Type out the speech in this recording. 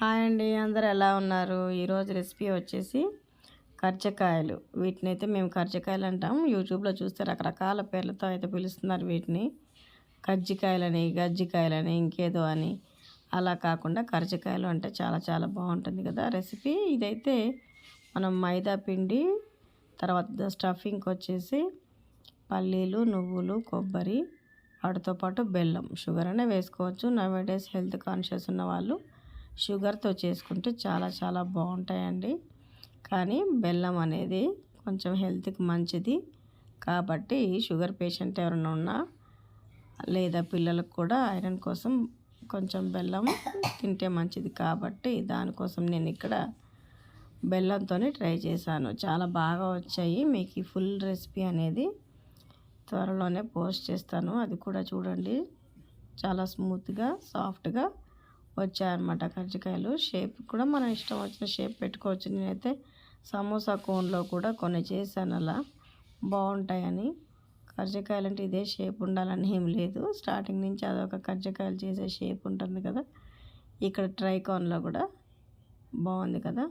Hi అండి, అందరూ ఎలా ఉన్నారు? ఈరోజు రెసిపీ వచ్చేసి కర్జకాయలు. వీటినైతే మేము కర్జకాయలు అంటాం. యూట్యూబ్లో చూస్తే రకరకాల పేర్లతో అయితే పిలుస్తున్నారు వీటిని. కజ్జికాయలని, గజ్జికాయలని, ఇంకేదో అని. అలా కాకుండా కర్జకాయలు అంటే చాలా చాలా బాగుంటుంది కదా రెసిపీ. ఇదైతే మనం మైదా పిండి, తర్వాత స్టఫింగ్కి వచ్చేసి పల్లీలు, నువ్వులు, కొబ్బరి, వాటితో పాటు బెల్లం, షుగర్ అనే వేసుకోవచ్చు. నవేడేస్ హెల్త్ కాన్షియస్ ఉన్న వాళ్ళు షుగర్తో చేసుకుంటే చాలా చాలా బాగుంటాయండి. కానీ బెల్లం అనేది కొంచెం హెల్త్కి మంచిది కాబట్టి షుగర్ పేషెంట్ ఎవరైనా ఉన్నా లేదా పిల్లలకు కూడా ఐరన్ కోసం కొంచెం బెల్లం తింటే మంచిది కాబట్టి దానికోసం నేను ఇక్కడ బెల్లంతోనే ట్రై చేశాను. చాలా బాగా వచ్చాయి. మీకు ఈ ఫుల్ రెసిపీ అనేది త్వరలోనే పోస్ట్ చేస్తాను, అది కూడా చూడండి. చాలా స్మూత్గా సాఫ్ట్గా వచ్చాయన్నమాట కజ్జికాయలు. షేప్ కూడా మన ఇష్టం వచ్చిన షేప్ పెట్టుకోవచ్చు. నేనైతే సమోసా కోన్లో కూడా కొన్ని చేశాను, అలా బాగుంటాయని. కజ్జికాయలు అంటే ఇదే షేప్ ఉండాలని ఏం లేదు, స్టార్టింగ్ నుంచి అదొక కజ్జికాయలు చేసే షేప్ ఉంటుంది కదా. ఇక్కడ ట్రై కోన్లో కూడా బాగుంది కదా.